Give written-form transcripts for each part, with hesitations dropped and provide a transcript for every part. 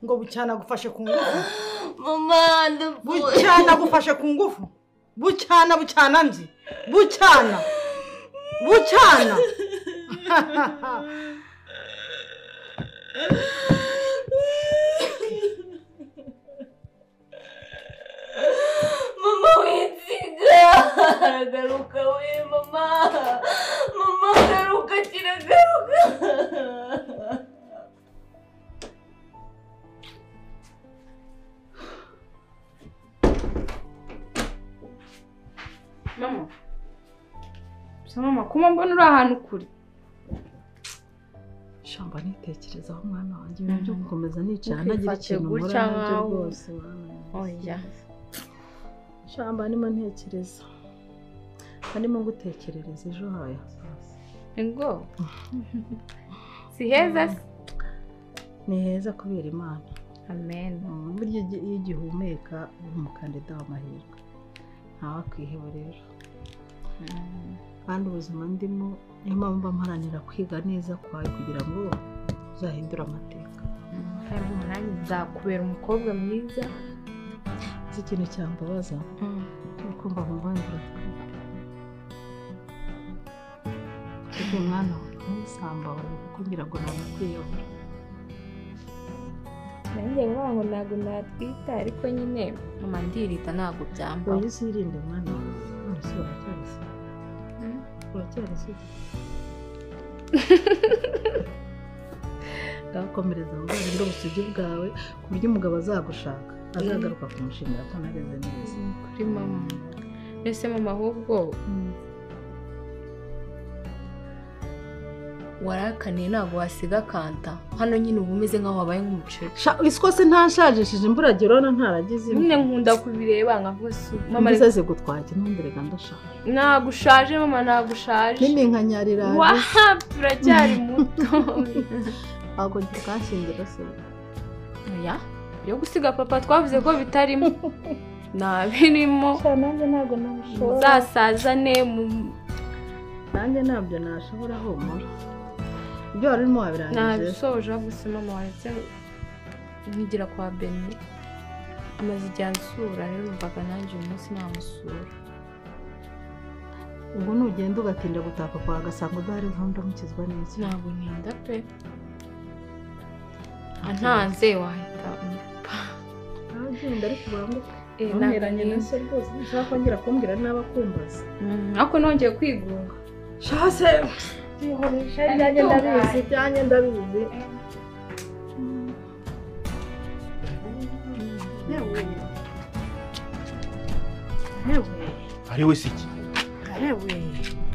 ngo bucyana gufashe ku ngufu mama ndapfuye bucyana gufashe ku ngufu bucyana nzi bucyana mama wiziga aragaruka we mama garuka kiragaruka mama kuma mbona uri ahantu kuri shamba nitekerezaho mwana wanjye ibintu byo gukomeza nicara nagira ikintu nkora nabyo rwose oya shamba nimo ntekereza ndimo gutekerereza ejo hawe hazaza ngo si heza ni heza kubera Imana amen burya igihumeka umukandida w'amahirwe ntawe kwiheba rero kandi ubuzima ndimo niyo mpamvu mparanira kwiga neza kwawe kugira ngo uzahindure amateka kandi nanjye nzakubera umukobwa mwiza iki kintu cyambabaza ukumva nkumvangira kuko umwana w'isamba wawe kuko ngira ngo namukwiyobora nanjye ngo ntabwo natwita ariko nyine mama ndirita ntabwo byamba wowe uzirinde mwana wawe none uracyarese gakomereza ngo ubusugi bwawe ku buryo umugabo azagushaka azagaruka kumushimira ko nageze neza kuri mama mbese mama ahubwo warakaniye ntabwo wasiga kanta hano nyine uba umeze nk'aho wabaye nk'umuceri isiko se ntanshajishije imburagira urabona ntaragize nyine nkunda kubireba nkavuga mama reze gutwake ntumberega ndashaje ntabwo ushaje mama ntabwo ushaje n'iminkanyarira turacyari muto ntabwo tukashingira se oya yo gusiga papa twavuze ko bitarimo ntabirimo nanjye ntabwo nabishobora uzasazane nanjye ntabyo nashobora humura ibyo wari urimo wabirangije nabisoje gusa mama waretse nkigira kwa Beni amaze igihe ansura rero umvaga nanjye uyu munsi namusura ubwo nugenda ugatinda gutaka kwa agasanga udahari ndamukizwa neza ntabwo ntinda pe antanze wahita agenda ariko ubanguka nteranye na se rwose nshaka kongera kumbwira n'abakumbaza ariko nongeye kwigunga shase byanjye ndabizi ari we siki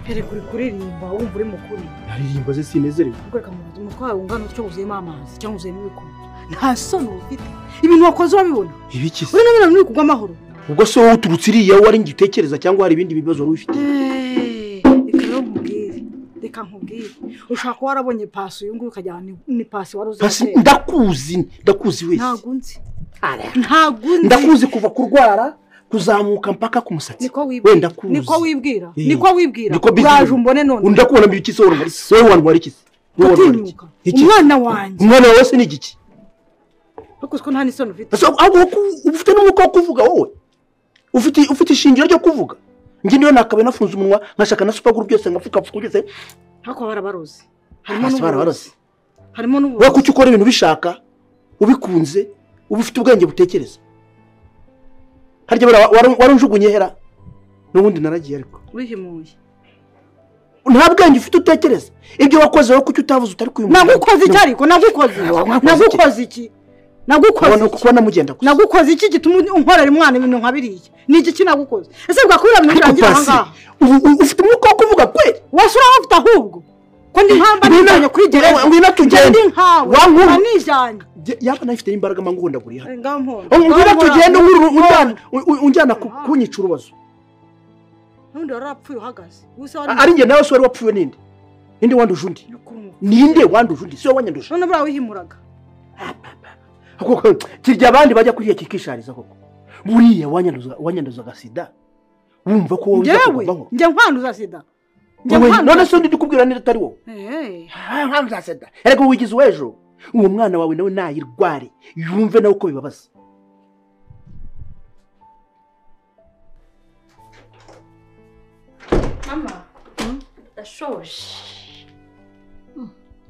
Pere kuririmba wumva uri mukuri. aririmba ze sinezerewe Kureka mu mutwaye ungana utyo uzuyemo amazi cyangwa uzuyemo ibikoma. Nta sono ufite. Ibintu wakoze urabibona. ibiki se Uri nabona muri kugwa amahoro. ubwo so wowe uturutse iriya wari ngitekereza cyangwa hari ibindi bibazo wari ufite Reka nkubwire. Ushaka ko warabonye pasi uyu nguyu ukajyana ni pasi wari uzi. pasi ndakuzi wese Ntagunzi. ndakuzi kuva kurwara kuzamuka mpaka ku musatsi Niko wibwira. Niko wibwira. Uraje umbone none. Ndakubona mbiki so wowe wantu wari kisi umwana wanjye. Umwana wawe se ni igiki Kuko nta nisono ufite. Ufite n'umuko wo kuvuga wowe ufite ishingiro ryo kuvuga njye niyo nakabe nafunze umunwa nkashaka na supergroup byose ngafuka byose hako barabarozi harimo n'ubu kuki ukora ibintu bishaka ubikunze ubufite ubwenge butekereza harya warunjugunye hera n'ubundi naragiye ariko wihimuye nta bwenge ufite utekereza ibyo wakoze wowe kuki utavuze utari kuyumva nagukoze iki ariko nagukoze iki kuko namugenda gusa nagukoze iki gituma unkorera umwana ibintu nkabiriye ni iki nagukoze ese bwakubira mu birangira aha ufite umwuka wo kuvuga kwe wasura ufite ahubwo ko ndi nkamba nijanye kwigereza ngwina tugende wankura nijanye yaba nafite imbaraga mangunda guri hano ngampo ngwina tugende unjyana kunyica urubazo nundi warapfuye uhagaze ari nge nawe so wari wapfuye ninde wanduje undi ninde wanduje undi so wanyanduje none bra wihimuraga koko kirya abandi bajya kuriya kikishariza koko buriya wanyanduza sida wumva ko wowe uzakubaho nje nkwanduza sida none so ndikubwira nire atari wowe nkwanduza sida ariko wigize wejo uwo mwana wawe nawe nayirware yumve nawe uko bibabaza mama ndashoje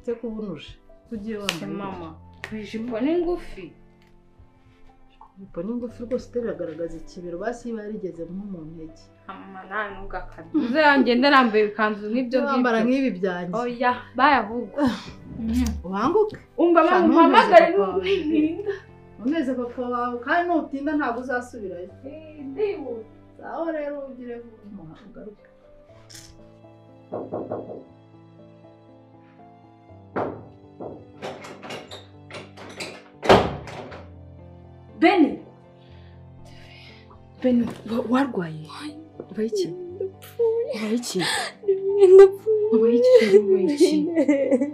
se kubunuje kugiye wambaye mama ijipo ni ngufi ijipo ni ngufi rwose iragaragaza ikibero basi barigeze nko mu ntege mama nawe ntugakabye uze yangende nambaye ikanzu nk'ibyo wambara nk'ibi byanjye oya bayahubwo ubanguke umva mama umpamagare n'ubwinda uneze papa wawe kandi nutinda ntabwo uzasubirayo ndibuze aho rero ugire ugaruke Beni warwaye bayiki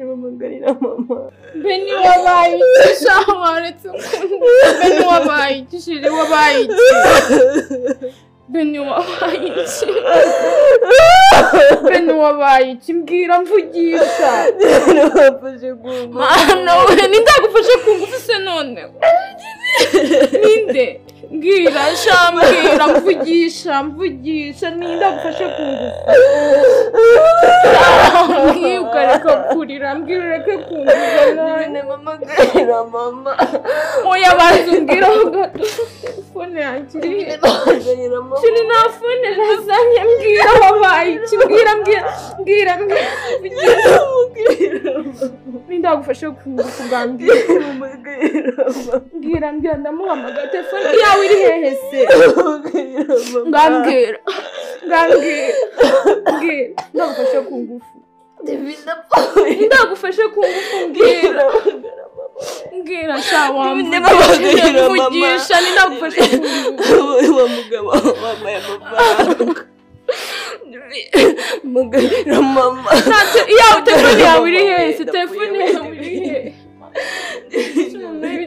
Mamagarira mama Beni wabaye shawaretse Beni wabaye shiri wabaye Beni wabaye mbwira mvugisha nabafashe kungu mana we nindagufashe kungufu se none ninde mbwira shambwira mvugisha nindagufashe kungufu ukareka kurira mbwira ureke kungufu none mamagarira mama oya banzumbwira gato telefone yakiriye mamagarira mama Shini na phone nazanye mbwira wabaye mbwira nindagufashe kungufu bwambwira mbwira ndamuhamagara telefone yawe iri hehe se ngambwira ndagufashe kungufu ndagufashe kungufu mbwira shawa mvugisha nindagufashe kungufu wa mugabo wambaye amafaranga mugarira mama yawe telefone yawe iri hehe se telefone yawe iri hehe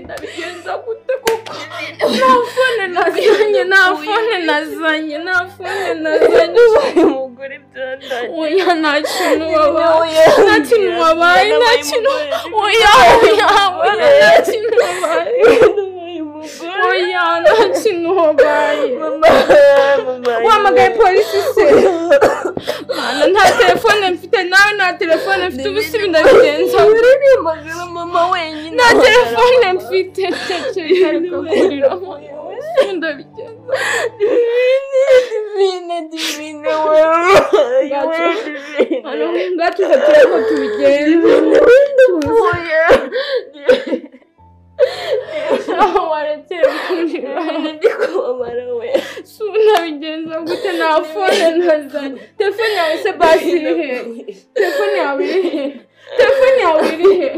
ndabigenza gute kuko nta fone nazanye umugore byandanye oya nta kintu wabaye oya nta kintu wabaye oya nta kintu wabaye wamagaye polisi se mana nta telefone mfite nawe nta telefone mfite ubusibi ndabigenza magara mama wenyine nta telefone mfite ariko kurira ndabigenza divine wewe ngacu tureko tubigenza waretse kurira se basi irihe telefone yawe irihe telefone yawe irihe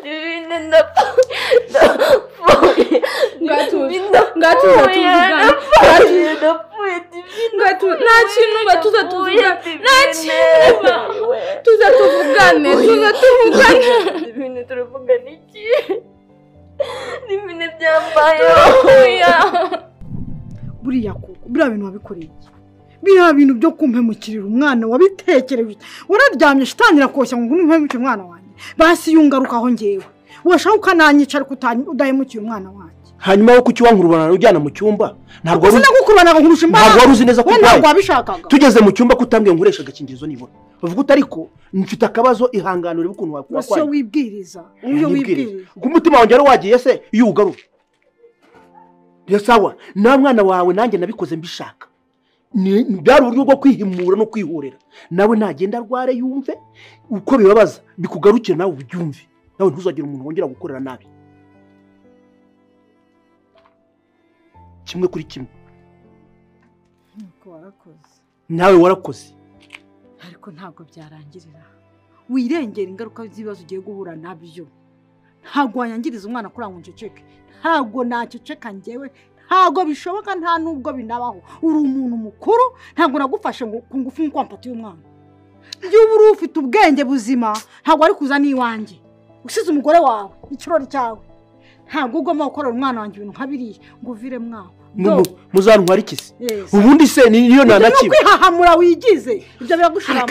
Divine ndapfuye ngatuza tuvugana nta kintu batuza tuvugana nta kintu tuza tuvugane Divine turavugana iki Divine byambaye buriya koko buriya bintu wabikoreye biriya bintu byo kumpemukirira umwana wabitekereje wararyamye shitangira koshya ngo numpemukire umwana wanjye basi yungarukaho ngewe washaka ukananyicara udahemukiye umwana wanjye hanyuma wo kukiwankurubana ujyana mu cyumba ntabwo wari gukurubana nkurusha imbaraga ntabwo wari uzi neza ko ntabwo wabishakaga tugeze mu cyumba kutambwiye nkoresha agakingirizo nibona bavuga uti ariko mfite akabazo ihanganure ukuntu wakwaye so wibwiriza uyo wibwiriza umutima wanjye ari wagiye se iyo ugaruka sawa na mwana wawe nanjye nabikoze mbishaka byari uburyo bwo kwihimura no kwihorera nawe nagenda arware yumve uko bibabaza bikugarukira nawe ubyumve nawe ntuzagire umuntu wongera gukorera nabi kimwe kuri kimwe nawe warakoze ariko ntabwo byarangirira wirengera ingaruka z'ibibazo ugiye guhura nabyo ntabwo wanyangiriza umwana kuri ngo nceceke ntabwo naceceka njyewe ntabwo bishoboka nta nubwo binabaho uri umuntu mukuru ntabwo nagufashe ngo ku ngufu nk'uko wampatiye umwana iyo uba uri ufite ubwenge buzima ntabwo wari kuza n'iwanjye usize umugore wawe ikirori cyawe ntabwo ugomba gukorera umwana wanjye ibintu nka biriya ngo uvire mwawe muzantwara ikisi ubundi se niyo nanakiwe kwihahamura wigize ibyo biragushiramo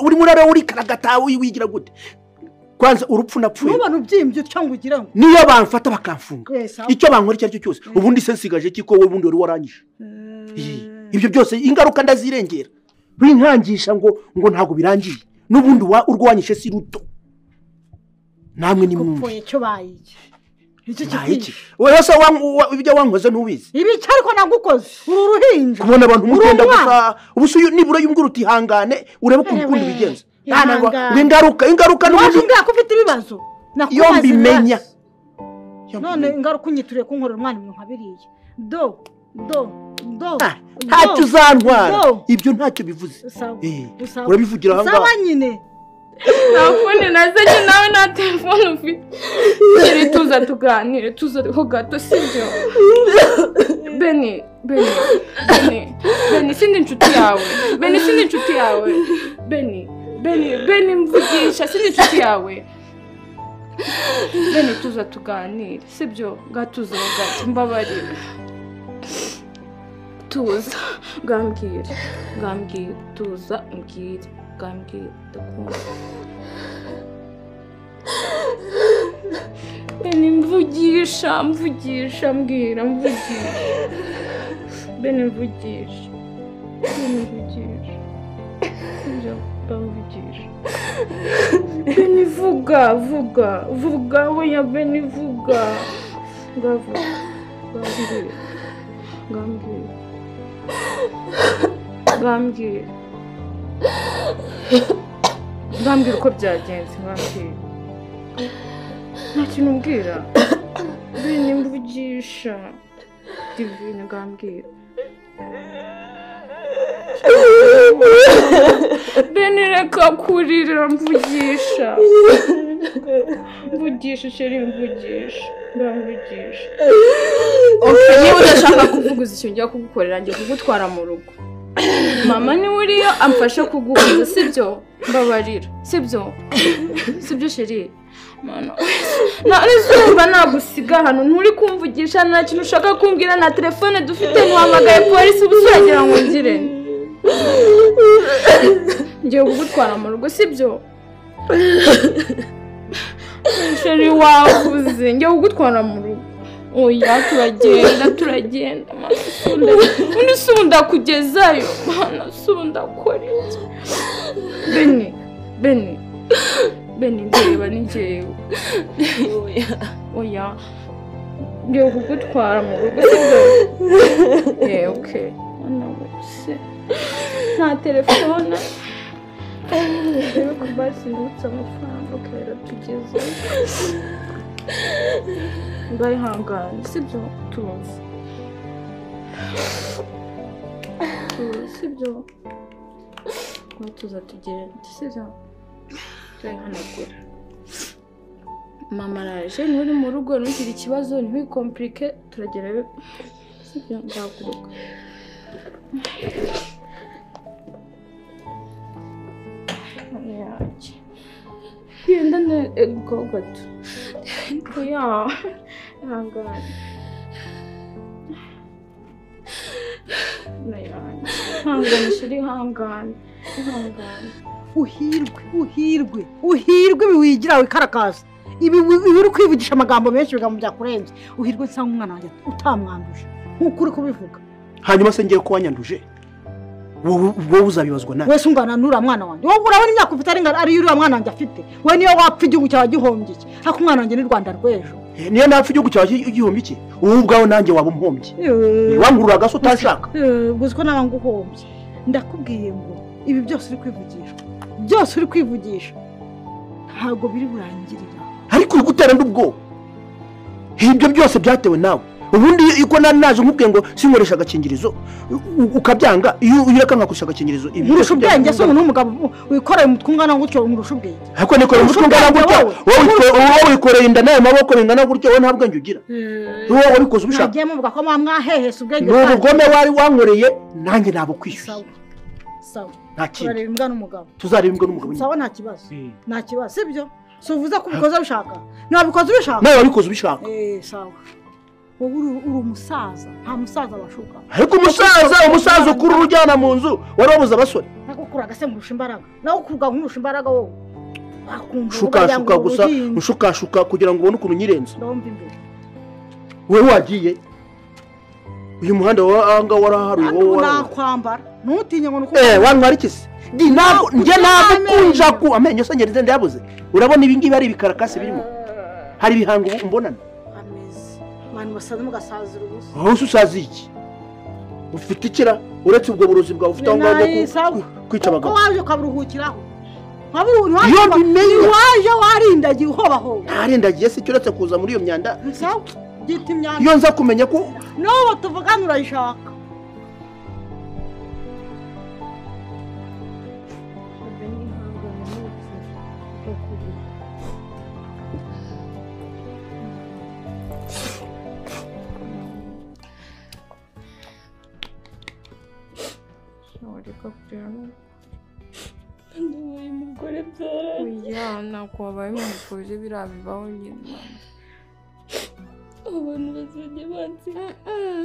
uri murara uri karagata wigira gute kwanza urupfu napfuye n'abantu byimbye cyangwa ugira ngo niyo bamfata bakamfunga icyo bankora icyo aricyo cyose ubundi se nsigaje kiko wowe ubundi wari waranyishe ibyo byose ingaruka ndazirengera winkangisha ngo ntago birangiye n'ubundi urwanyishe si ruto namwe ni mwumve cyo bayije iki wowe se ibyo wankoze ntubizi ibi cyariko nagukoze uru ruhinja kubona abantu mugenda gusa ubuso nibura yumvura utihangane urebe ukuntu bigenza ingaruka n'ubundi ngako ufite ibibazo yo mbimenya none ingaruka unyituriye kunkorera umwana ibintu nka biriya ntacyo uzantwara ibyo ntacyo bivuze urabivugira aha ngaha sawa nyine nta fone nazanye nawe nta telefone ufite turi tuza tuganire tuzaho gato sibyo Beni sindi inshuti yawe Beni mvugisha sindi inshuti yawe Beni tuza tuganire sibyo gatuza gato mbabarira tuza gambwira tuza mbwire gambwira ndakunda Beni mvugisha mbwira Beni mvugisha sibyo bamvugisha Beni vuga weya Beni vuga gambwira uko byagenze gambwira nta kintu umbwira Beni mvugisha Divine gambwira Beni reka kurira mvugisha sheri mvugisha niba udashaka kuvuguza icyo njya kugukorera njye kugutwara mu rugo mama niwe uriyo amfasha kuguhuza sibyo mbabarira sibyo sheri nizumva nagusiga hano nturi kumvugisha nta kintu ushaka kumbwira na telefone dufite ntiwamagaye polisi ubu uragira ngo ngire ngiye kugutwara mu rugo sibyo sheri wavuze ngiye kugutwara mu rugo oya turagenda undi sunda kugezayo mana sunda kora iki Beni ndeba ni njyewe oya ngiye kugutwara mu rugo sibyo okay se nta telefone rero ko basi nutse amafaranga ukera tugeze ndayihangana sibyo tuzi sibyo tuza tugenda sibyo tuhanagura mama araje nturi mu rugo ntugire ikibazo ntiwikomplike turagerayo sibyo ndaguruka yenda ego gato oya ihangane ihangane shiri ihangane uhirwe ibi wigira wikarakaza ibi uri kwivugisha amagambo menshi bigambo byakurenze uhirwe nsanga umwana wanjye utamwanduje nk'uko uri kubivuga hanyuma se ngiye ko wanyanduje wowe uzabibazwa nawe wese ungana nura mwana wanjye wowe urabona imyaka ufite ari yuri mwana wanjye afite we niyo wapfa igihugu cyawe gihombye iki ariko umwana wanjye ni Rwanda rw'ejo niyo napfa igihugu cyawe gihombye iki wowe ubwawe nanjye waba umpombye wangurura agase utashaka gusa ko nawe nguhombye ndakubwiye ngo ibi byose uri kwivugisha ntabwo biri burangirira ariko uri gutera n'ubwo ibyo byose byatewe nawe ubundi iko naje nkubwiye ngo sinkoresha agakingirizo ukabyanga iyo ureka nkakoresha agakingirizo nkurusha ubwenge se umuntu w'umugabo wikoreye umutwe ungana gutyo nkurusha ubwenge ariko nikoreye umutwe ungana gutyo wowe wikoreye inda nayo maboko bingana gutyo wowe nta bwenge ugira wowe wabikoze ubishaka nagiye muvuga ko mwahehese ubwenge ni ubugome wari wankoreye nanjye ntabwo kwishyuye sawa nta kintu turareba imbwa n'umugabo tuzareba imbwa n'umugabo sawa nta kibazo sibyo si uvuze ko ubikoze ubishaka ntabikoze ubishaka nawe wabikoze ubishaka sawa wowe uri umusaza nta musaza bashuka ariko umusaza ukura urujyana mu nzu wari wabuze abasore nagukuraga se ngurusha imbaraga nawe ukuruga nkurusha imbaraga wowe shukashuka gusa ushukashuka kugira ngo ubone ukuntu nyirenze ndumva imbere wowe wagiye uyu muhanda wanga waraharuye wowe nakwambara ntutinye ngo nuko wantwara iki se njye ntabwo kunja ku amenyo se ngeze ndayabuze urabona ibi ngibi ari ibikarakasi birimo hari ibihango mbonana abantu basaza mugasazira ubusa aho usaza iki ufite ikira uretse ubwo burozi bwawe ufite aho ngaho kwica abagabo waje ukaburuhukiraho waje warindagiye uhobaho ntarindagiye se uretse kuza muri iyo myanda gita imyanda iyo nza kumenya ko n'ubu tuvugana urayishaka nduye umugore byara ntabwo wabaye umugore biriya bibaho nyine abantu bazajya bansi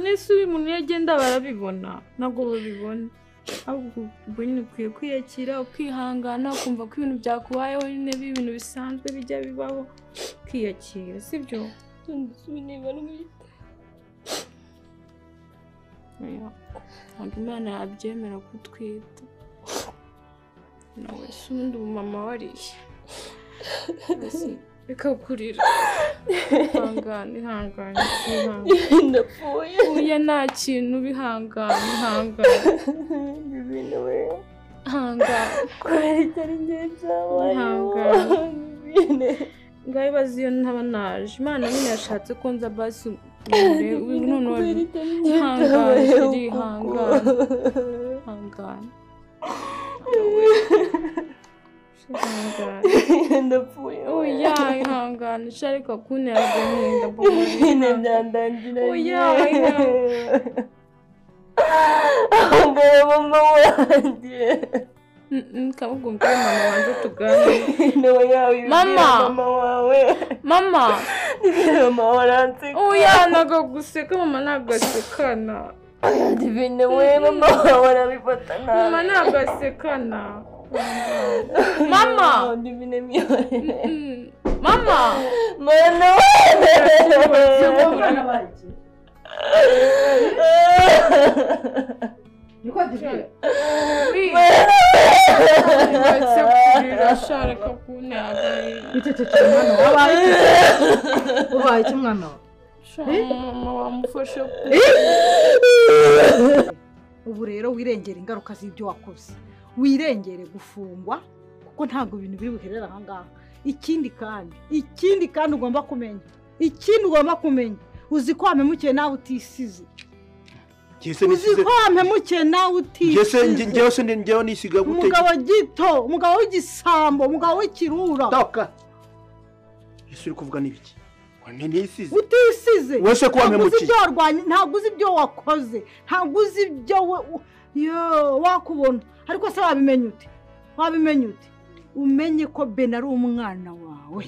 n'ese uyu muntu iyo agenda barabibona ntabwo babibona ahubwo ubwo nyine ukwiye kwiyakira ukihangana ukumva ko ibintu byakubayeho nyine ibintu bisanzwe bijya bibaho ukiyakira sibyo ndetse niba n'umwita ntabwo imana yabyemera kutwita nawe se ubundi umumama wariye reka kurira ihangane ndapfuye uya nta kintu bihangane bibine we ihangane kubera itari ngiye byabayeho bibine ngaho ibaze iyo ntaba naje imana nyine yashatse ko nza basi kubera itari ngiye byabayeho ihangane ndapfuye oya ihangane sharika kunterwa n'inda bibine byandangira oya ahangaya mama wanjye kamubwumva mama wanjye tuganire mama wawe mama waranseka oya ntabwo guseka mama ntabwo asekana divine we mama wawe arabifata nabi mama ntabwo asekana mama divine miyoye mama mana niko divine sharika kunterwa bicecekeye mwana ubaye iki mwana wawe mama wamufashe ubu rero wirengera ingaruka z'ibyo wakoze wirengere gufungwa kuko ntabwo ibintu biri buherera aha ngaha ikindi kandi ugomba kumenya uzi ko wamemukiye nawe utisize uzi ko wampemukiye nawe utisize ngewe nisiga gute umugabo gito umugabo w'igisambo umugabo w'ikirura toka ese uri kuvuga n'ibiki wane nisize utisize wese ko wampemukiye ntabwo uzi ibyo wakoze ntabwo uzi ibyo wakubona ariko se wabimenye ute umenye ko Ben ari umwana wawe